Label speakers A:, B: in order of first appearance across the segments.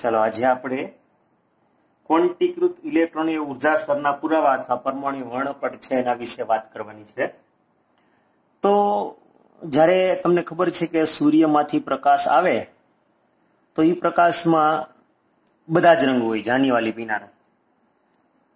A: ચાલો આજે આપણે ક્વોન્ટીકૃત ઇલેક્ટ્રોનીય ઉર્જા સ્તરના પુરાવા અથવા પરમાણુ વર્ણપટ છે એના વિશે વાત કરવાની છે. તો જ્યારે તમને ખબર છે કે સૂર્યમાંથી પ્રકાશ આવે તો એ પ્રકાશમાં બધા જ રંગો હોય, જાનીવાલી પીનારા,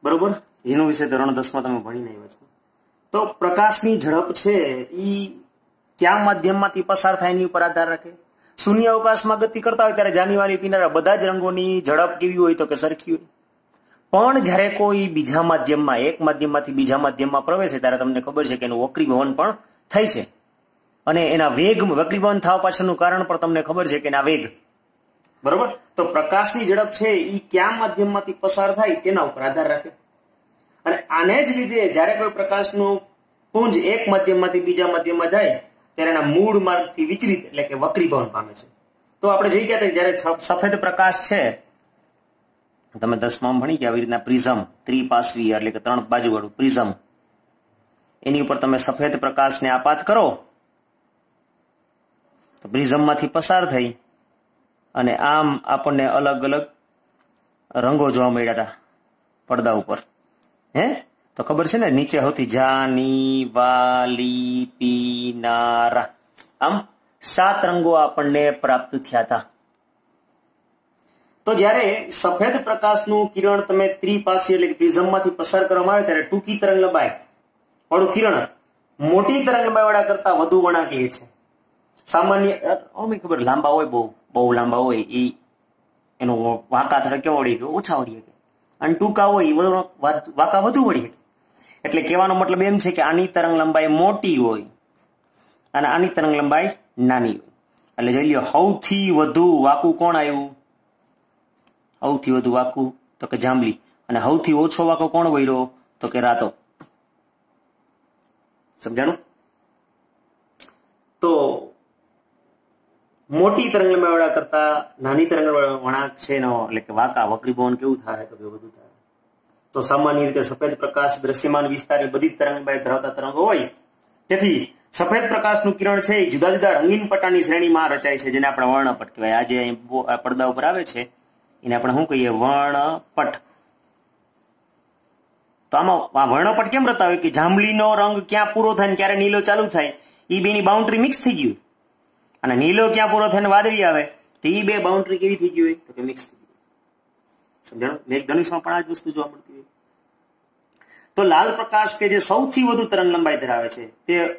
A: બરોબર? એનું વિશે ધોરણ 10માં તમે ભણીને આવ્યા છો. તો પ્રકાશની ઝડપ છે એ કયા માધ્યમમાંથી પસાર થાય એની ઉપર આધાર રાખે. શૂન્ય અવકાશમાં ગતિ કરતા હોય ત્યારે જાનીવાલી પીનારા બધા જ રંગોની ઝડપ કેવી હોય તો કે સરખી હોય. પણ જ્યારે કોઈ બીજા માધ્યમમાં, એક માધ્યમમાંથી બીજા માધ્યમમાં પ્રવેશે ત્યારે તમને ખબર છે કે એનું વક્રીભવન પણ થાય છે. અને એના વેગ, વક્રીભવન થવા પાછળનું કારણ પણ તમને ખબર છે કે એના વેગ, બરોબર? તો પ્રકાશની ઝડપ છે એ કયા માધ્યમમાંથી પસાર થાય તેના ઉપર આધાર રાખે. અને આને જ લીધે જ્યારે કોઈ પ્રકાશનું પુંજ એક માધ્યમમાંથી બીજા માધ્યમમાં જાય ત્યારે એના મૂળ માર્ગથી વિચલિત એટલે કે વક્રીભવન પામે છે. તો આપણે જોઈ ગયા જયારે સફેદ પ્રકાશ છે, તમે 10માં ભણી ગયા આવી રીતના પ્રિઝમ, ત્રિપાર્શ્વીય એટલે કે 3 બાજુ વાળું પ્રિઝમ, એની ઉપર તમે સફેદ પ્રકાશને આપાત કરો તો પ્રિઝમમાંથી પસાર થઈ અને આમ આપણને અલગ અલગ રંગો જોવા મળ્યા હતા પડદા ઉપર. તો ખબર છે ને, નીચે સૌથી જાની વાલી પીનારા, આમ 7 રંગો આપણને પ્રાપ્ત થયા હતા. તો જ્યારે સફેદ પ્રકાશનું કિરણ તમે ત્રિપાર્શ્વીય એટલે કે પ્રિઝમમાંથી પસાર કરવામાં આવે ત્યારે ટૂંકી તરંગ લંબાઈ વાળું કિરણ મોટી તરંગ લંબાઈ વાળા કરતા વધુ વળાંકીય છે. સામાન્ય ખબર લાંબા હોય, બહુ લાંબા હોય એ એનો વાંકા થોડા કેવા વળી ગયો, ઓછા વળી શકે, અને ટૂંકા હોય એ વાંકા વધુ વળી શકે. એટલે કહેવાનો મતલબ એમ છે કે આની તરંગ લંબાઈ મોટી હોય અને આની તરંગ લંબાઈ નાની હોય. એટલે જોઈ લ્યો, સૌથી વધુ વાંકું કોણ આવ્યું? સૌથી વધુ વાંકું તો કે જાંબલી. અને સૌથી ઓછો વાંકો કોણ વળ્યો તો કે રાતો. સમજાણું? તો મોટી તરંગ લંબાઈ વાળા કરતા નાની તરંગ વળાંક છે એનો એટલે કે વાંકા, વક્રીભવન કેવું થાય તો કે વધુ થાય. તો સામાન્ય રીતે સફેદ પ્રકાશ દ્રશ્યમાન વિસ્તારની બધી તરંગ લંબાઈ ધરાવતા તરંગો હોય. તેથી સફેદ પ્રકાશનું કિરણ છે એ જુદા જુદા રંગીન પટ્ટાની શ્રેણીમાં રચાય છે, જેને આપણે વર્ણપટ કહેવાય. આજે પડદા ઉપર આવે છે એને આપણે શું કહીએ? વર્ણપટ. તો આમાં આ વર્ણપટ કેમ બતાવે કે જાંબલીનો રંગ ક્યાં પૂરો થાય ને ક્યારે નીલો ચાલુ થાય એ બેની બાઉન્ડ્રી મિક્સ થઈ ગયું, અને નીલો ક્યાં પૂરો થાય ને વાદળી આવે તો એ બે બાઉન્ડ્રી કેવી થઈ ગઈ હોય તો કે મિક્સ થઈ ગઈ. સમજાણું? મેઘધનુષમાં પણ આ જ વસ્તુ જોવા મળતી હોય. તો લાલ પ્રકાશ કે જે સૌથી વધુ તરંગ લંબાઈ ધરાવે છે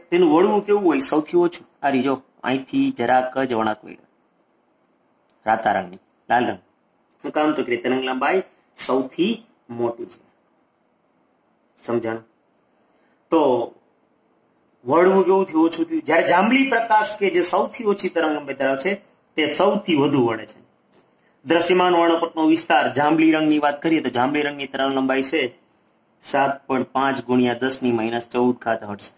A: તેનું વળવું કેવું હોય? સૌથી ઓછું. આ રીજો અહીંથી જરાક જ વળાંક હોય, રાતા રંગની, લાલ રંગ. શું કામ? તો કે તરંગ લંબાઈ સૌથી મોટી છે. સમજાણું? તો વળવું કેવું થયું? ઓછું થયું. જયારે જાંબલી પ્રકાશ કે જે સૌથી ઓછી તરંગ લંબાઈ ધરાવે છે તે સૌથી વધુ વળે છે. દ્રશ્યમાન વર્ણપટનો વિસ્તાર જાંબલી રંગની વાત કરીએ તો જાંબલી રંગની તરંગ લંબાઈ છે 7.5 × 10⁻14 હર્ટ્ઝ.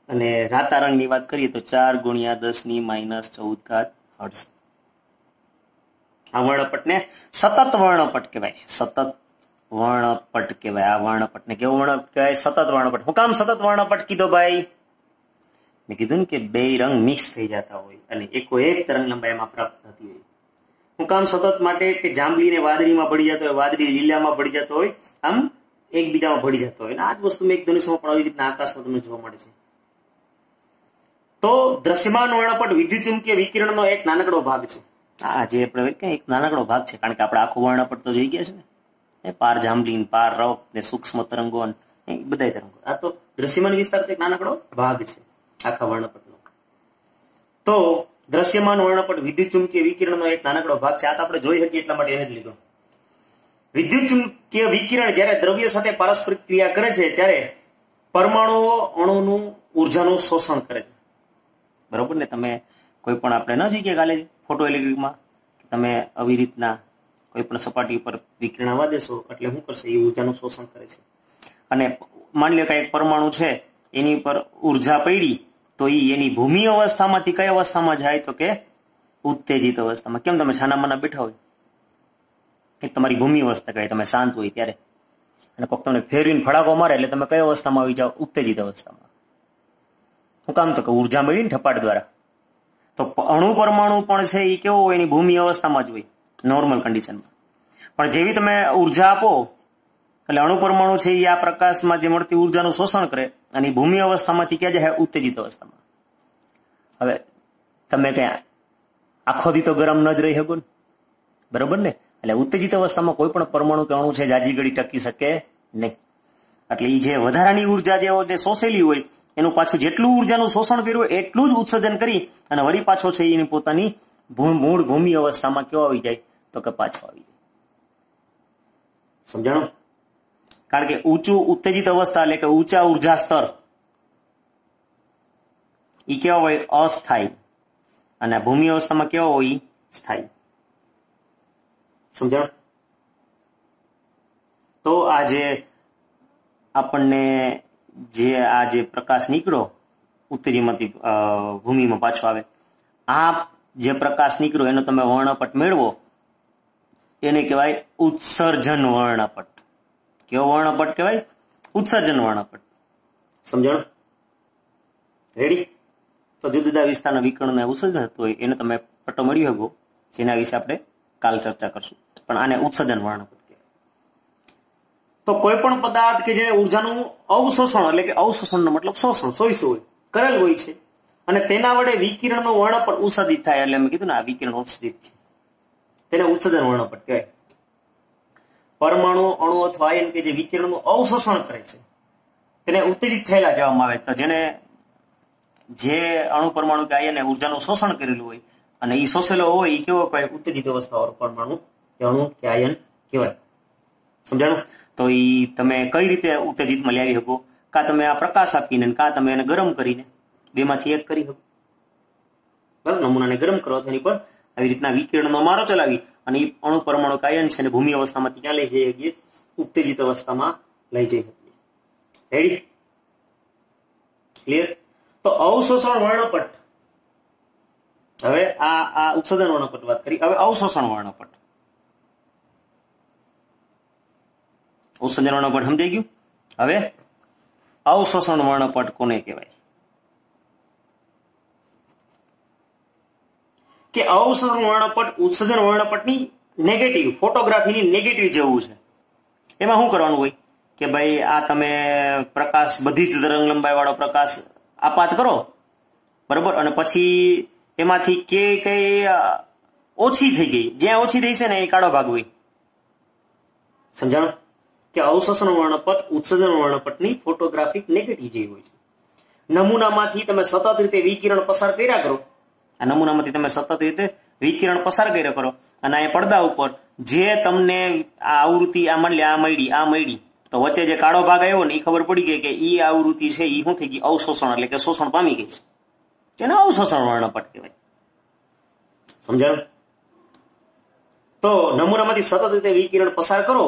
A: અને રાતા રંગની વાત કરીએ તો 4 × 10⁻14 હર્ટ્ઝ. આ વર્ણપટને સતત વર્ણપટ કહેવાય. સતત વર્ણપટ કહેવાય. આ વર્ણપટને કેવો વર્ણપટ કહેવાય? સતત વર્ણપટ. હું કામ સતત વર્ણપટ કીધો ભાઈ? મેં કીધું ને કે બે રંગ મિક્સ થઈ જતા હોય અને એકો એક તરંગ લંબાઈમાં પ્રાપ્ત થતી હોય. હું કામ સતત? માટે કે જાંબલી ને વાદળીમાં ભળી જતો હોય, વાદળી લીલામાં ભળી જતો હોય, આમ એકબીજામાં ભળી જતો હોય. આ જ વસ્તુ મેઘધનુષમાં પણ આવી રીતના આકાશમાં તમને જોવા મળે છે. તો દ્રશ્યમાન વર્ણપટ વિદ્યુત ચુંબકીય વિકિરણનો એક નાનકડો ભાગ છે. આ જે આપણે એક નાનકડો ભાગ છે, કારણ કે આપણે આખું વર્ણપટ તો જોઈ ગયા છે ને, પાર જાંબલી, પાર રફ ને સૂક્ષ્મ તરંગો બધા તરંગો. આ તો દ્રશ્યમાન વિસ્તાર એક નાનકડો ભાગ છે આખા વર્ણપટનો. તો દ્રશ્યમાન વર્ણપટ વિદ્યુત ચુંબકીય વિકિરણનો એક નાનકડો ભાગ છે. આ તો આપણે જોઈ શકીએ એટલા માટે એને જ લીધો. વિદ્યુત ચુંબકીય વિકિરણ જ્યારે દ્રવ્ય સાથે પારસ્પરિક ક્રિયા કરે છે ત્યારે પરમાણુઓ અણુનું ઉર્જાનું શોષણ કરે છે. બરોબર ને? તમે કોઈ પણ આપણે ન જઈએ કાલે ફોટો ઇલેક્ટ્રિકમાં તમે આવી રીતના કોઈ પણ સપાટી પર વિકિરણ આવવા દેશો એટલે શું કરશે? એ ઉર્જાનું શોષણ કરે છે. અને માની લો કે એક પરમાણુ છે એની પર ઉર્જા પડી તો એની ભૂમિ અવસ્થામાંથી કઈ અવસ્થામાં જાય તો કે ઉત્તેજિત અવસ્થામાં. કેમ? તમે છાનામાના બેઠા હોય એ તમારી ભૂમિ અવસ્થા કહે, તમે શાંત હોય ત્યારે, અને કોઈક તમને ફેરવીને ફડાકો મારે એટલે તમે કઈ અવસ્થામાં આવી જાઓ? ઉત્તેજિત અવસ્થામાં. શું કામ? તો કે ઉર્જા મળી ને ઠપાટ દ્વારા. તો અણુ પરમાણુ પણ છે એ કેવો હોય? એની ભૂમિ અવસ્થામાં જ હોય. નોર્મલ કન્ડિશનમાં. પણ જેવી તમે ઉર્જા આપો એટલે અણુ પરમાણુ છે એ આ પ્રકાશમાં જે મળતી ઉર્જાનું શોષણ કરે અને ભૂમિ અવસ્થામાંથી ક્યાં જાય? ઉત્તેજિત અવસ્થામાં. હવે તમે ક્યાં આખો દી તો ગરમ ન જ રહી શકો ને, બરોબર ને? એટલે ઉત્તેજિત અવસ્થામાં કોઈ પણ પરમાણુ કે અણુ છે જાજી ઘડી ટકી શકે નહીં. એટલે એ જે વધારાની ઉર્જા જે શોષેલી હોય એનું પાછું જેટલું ઉર્જાનું શોષણ કર્યું હોય એટલું જ ઉત્સર્જન કરી અને વળી પાછો છે એની પોતાની મૂળ ભૂમિ અવસ્થામાં કેવો આવી જાય? તો કે પાછો આવી જાય. સમજાણું? કારણ કે ઊંચું ઉત્તેજિત અવસ્થા એટલે કે ઊંચા ઉર્જા સ્તર એ કેવા હોય? અસ્થાયી. અને ભૂમિ અવસ્થામાં કેવા હોય? સ્થાયી. સમજાણું? તો આ જે આપણને આ જે પ્રકાશ નીકળ્યો ઉત્તેજમાંથી ભૂમિમાં પાછો આવે, આ જે પ્રકાશ નીકળ્યો એનો તમે વર્ણપટ મેળવો એને કહેવાય ઉત્સર્જન વર્ણપટ. કેવો વર્ણપટ કહેવાય? ઉત્સર્જન વર્ણપટ. સમજાણું? રેડી? તો જુદા જુદા વિસ્તારના વિકર્ણને ઉત્સર્જન થતું હોય એને તમે પટ્ટો મળી શકો, જેના વિશે આપણે કાલ ચર્ચા કરશું. પણ આને ઉત્સર્જન વર્ણપટ કહેવાય. તો કોઈ પણ પદાર્થ કે જેને ઉર્જાનું અવશોષણ એટલે કે અવશોષણનો મતલબ શોષણ હોય કરેલ હોય છે અને તેના વડે વિકિરણનું વર્ણપટ ઉત્સર્જિત થાય એટલે મેં કીધું ને આ વિકિરણ ઉત્સર્જિત છે તેને ઉત્સર્જન વર્ણપટ કહેવાય. પરમાણુ, અણુ અથવા આયન કે જે વિકિરણનું અવશોષણ કરે છે તેને ઉત્તેજિત થયેલા કહેવામાં આવે. તો જેને જે અણુ પરમાણુ કે આયને ઉર્જાનું શોષણ કરેલું હોય અને એ શોષેલો હોય એ કેવો કહેવાય? ઉત્તેજિત અવસ્થાવાળો પરમાણુ કે અણુ કે આયન કહેવાય. સમજાણું? તો એ તમે કઈ રીતે ઉત્તેજિતમાં લાવી શકો? કાં તમે આ પ્રકાશ આપીને કાં તમે એને ગરમ કરીને, બેમાંથી એક કરી શકો. બરાબર? નમૂનાને ગરમ કરો તેની પર આવી રીતના વિકિરણનો મારો ચલાવી અને એ અણુ પરમાણુ કાયન છે ને ભૂમિ અવસ્થામાંથી ક્યાં લઈ જઈ શકીએ? ઉત્તેજિત અવસ્થામાં લઈ જઈ શકીએ. રેડી? ક્લિયર? તો અવશોષણ વર્ણપટ. હવે આ ઉત્સર્જન વર્ણપટ વાત કરી. હવે અવશોષણ વર્ણપટ. ઉત્સર્જન વર્ણપટ સમજાઈ ગયું? હવે અવશોષણ વર્ણપટ કોને કહેવાય? કે અવશોષણ વર્ણપટ ઉત્સર્જન વર્ણપટની નેગેટિવ, ફોટોગ્રાફીની નેગેટિવ જેવું છે. એમાં શું કરવાનું હોય કે ભાઈ આ તમે પ્રકાશ બધી જ તરંગ લંબાઈ વાળો પ્રકાશ આપાત કરો, બરોબર, અને પછી એમાંથી કઈ ઓછી થઈ ગઈ, જ્યાં ઓછી થઈ છે ને એ કાળો ભાગ હોય. સમજાણું? કે અવશોષણ વર્ણપટ ઉત્સર્જન વર્ણપટની ફોટોગ્રાફિક નેગેટિવ જેવી હોય છે. નમૂનામાંથી તમે સતત રીતે વિકિરણ પસાર કર્યા કરો, આ નમૂનામાંથી તમે સતત રીતે વિકિરણ પસાર કર્યા કરો અને આ પડદા ઉપર જે તમને આ આવૃત્તિ આ મળી તો વચ્ચે જે કાળો ભાગ આવ્યો ને એ ખબર પડી ગઈ કે ઈ આવૃત્તિ છે એ શું થઈ ગઈ? અવશોષણ એટલે કે શોષણ પામી ગઈ છે. એને અવશોષણ વર્ણપટ કહેવાય. સમજાયું? તો નમૂનામાંથી સતત રીતે વિકિરણ પસાર કરો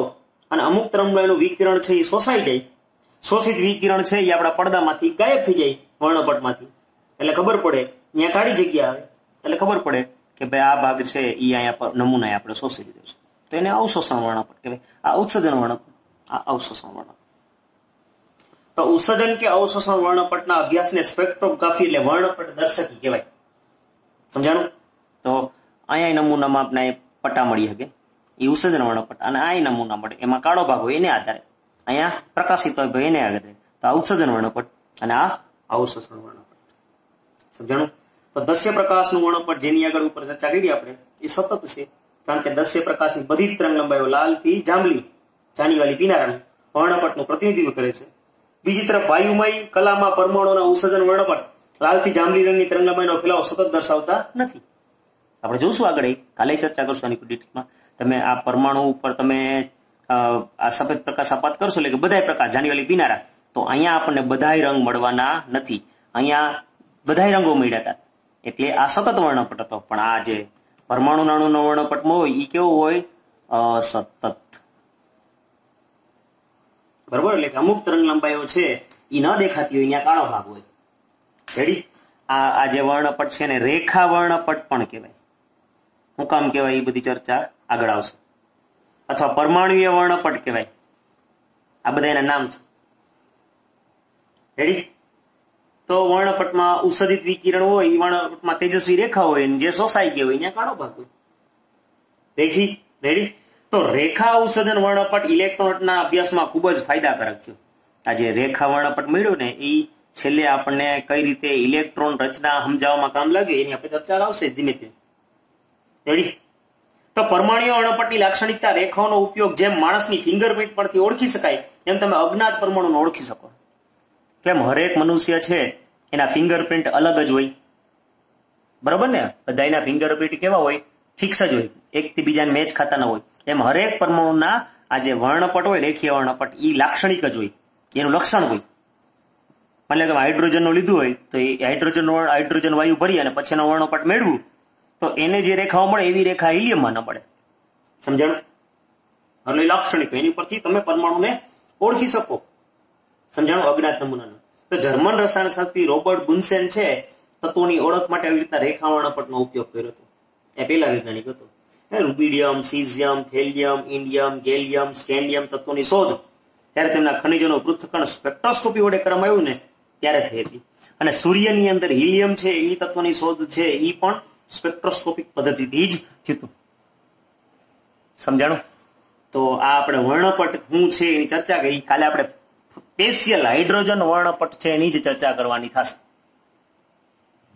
A: અને અમુક તરંગલંબાઈનું વિકિરણ છે એ શોષાઈ જાય. શોષિત વિકિરણ છે એ આપણા પડદામાંથી ગાયબ થઈ જાય વર્ણપટમાંથી. એટલે ખબર પડે, અહીંયા કાળી જગ્યા આવે એટલે ખબર પડે કે ભાઈ આ ભાગ છે એ અહીંયા નમૂના આપણે શોષી લીધો છે. તો એને અવશોષણ વર્ણપટ કહેવાય. આ ઉત્સર્જન વર્ણપટ, આ અવશોષણ વર્ણપટ. તો ઉત્સર્જન કે અવશોષણ વર્ણપટના અભ્યાસને સ્પેક્ટ્રોગ્રાફી એટલે વર્ણપટ દર્શકી કહેવાય. સમજાણું? તો અહીંયા નમૂનામાં આપણે પટ્ટા મળી શકે એ ઉત્સર્જન વર્ણપટ, અને આ નમૂના મળે એમાં કાળો ભાગ હોય એને આધારે અહીંયા પ્રકાશિત હોય એને આધારે. તો આ ઉત્સર્જન વર્ણપટ અને આ અવશોષણ વર્ણપટ. સમજાણું? તો દસ્ય પ્રકાશનું વર્ણપટ જેની આગળ ઉપર ચર્ચા કરી આપણે એ સતત છે, કારણ કે દસ્ય પ્રકાશની બધી જ તરંગ લંબાઈઓ લાલ થી જાંબલી, જાનીવાલી પીનારાનું વર્ણપટનું પ્રતિનિધિત્વ કરે છે. બીજી તરફ વાયુમય કલામાં પરમાણુના ઉત્સર્જન વર્ણપટ લાલ થી જાંબલી રંગની તરંગ લંબાઈનો ફેલાવો સતત દર્શાવતા નથી. આપણે જોશું આગળ, કાલે ચર્ચા કરશું આની ડિટેલમાં. તમે આ પરમાણુ ઉપર તમે આ સફેદ પ્રકાશ આપાત કરશો એટલે કે બધાય પ્રકાશ જાનીવાલી પીનારા, તો અહીંયા આપણને બધાય રંગ મળવાના નથી. અહીંયા બધાય રંગો મળ્યા હતા એટલે આ સતત વર્ણપટ હતો. પણ આ જે પરમાણુ નાણુનો વર્ણપટમાં હોય એ કેવો હોય? અસતત. બરોબર? એટલે કે અમુક તરંગ લંબાઈઓ છે એ ન દેખાતી હોય, અહીંયા કાળો ભાગ હોય. રેડી? આ જે વર્ણપટ છે ને રેખા વર્ણપટ પણ કહેવાય. શું કામ કહેવાય એ બધી ચર્ચા આગળ આવશે. અથવા પરમાણુય વર્ણપટ કહેવાય. આ બધા એના નામ છે. રેડી? તો વર્ણપટમાં ઉત્સર્જિત વિકિરણ હોય એ વર્ણપટમાં તેજસ્વી રેખા હોય, જે શોષાઈ ગઈ હોય અહીંયા કાળો ભાગ હોય. રેખી રેડી. તો રેખા અવસદન વર્ણપટ ઇલેક્ટ્રોનના અભ્યાસમાં ખૂબ જ ફાયદાકારક છે. આ જે રેખા વર્ણપટ મળ્યું ને એ છેલ્લે આપણને કઈ રીતે ઇલેક્ટ્રોન રચના સમજાવવામાં કામ લાગે એની આપણે ચર્ચા આવશે ધીમે ધીમે. રેડી. તો પરમાણ્વીય વર્ણપટની લાક્ષણિકતા રેખાઓનો ઉપયોગ જેમ માણસની ફિંગરપ્રિન્ટ પરથી ઓળખી શકાય એમ તમે અજ્ઞાત પરમાણુને ઓળખી શકો. કેમ હરેક મનુષ્ય છે એના ફિંગરપ્રિન્ટ અલગ જ હોય, બરોબર ને? બધા એના ફિંગરપ્રિન્ટ કેવા હોય? ફિક્સ જ હોય, એકથી બીજાને મેચ ખાતા ન હોય. એમ હરેક પરમાણુના આ જે વર્ણપટ હોય રેખીય વર્ણપટ એ લાક્ષણિક જ હોય, એનું લક્ષણ હોય. એટલે તમે હાઇડ્રોજન નું લીધું હોય તો એ હાઇડ્રોજન વાયુ ભરી અને પછી એનો વર્ણપટ મેળવું તો એને જે રેખાઓ મળે એવી રેખા હિલિયમમાં ન મળે. સમજાણું? એટલે લાક્ષણિક એની પરથી તમે પરમાણુને ઓળખી શકો. સમજાણું? અજ્ઞાત નમૂનાનું. તો જર્મન રસાયણશાસ્ત્રી રોબર્ટ બુન્સેન છે તત્વોની ઓળખ માટે આવી રીતના રેખા વર્ણપટનો ઉપયોગ કર્યો હતો. એ પેલા વૈજ્ઞાનિક હતો. Rubidium, caesium, thallium, indium, gallium, scandium તત્વોની શોધ ત્યારે તેમના ખનિજોનું પૃથ્થકરણ સ્પેક્ટ્રોસ્કોપી વડે કરવામાં આવ્યું ને ત્યારે થઈ હતી. અને સૂર્યની અંદર હિલિયમ છે એ તત્વની શોધ છે એ પણ સ્પેક્ટ્રોસ્કોપિક પદ્ધતિથી જ થયું. સમજાણું? તો આ આપણે વર્ણપટ શું છે એની ચર્ચા કરી. કાલે આપણે સ્પેશિયલ હાઇડ્રોજન વર્ણપટ છે એની જ ચર્ચા કરવાની થશે.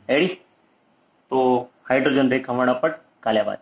A: રેડી? તો હાઇડ્રોજન રેખા વર્ણપટ કાલે વાત.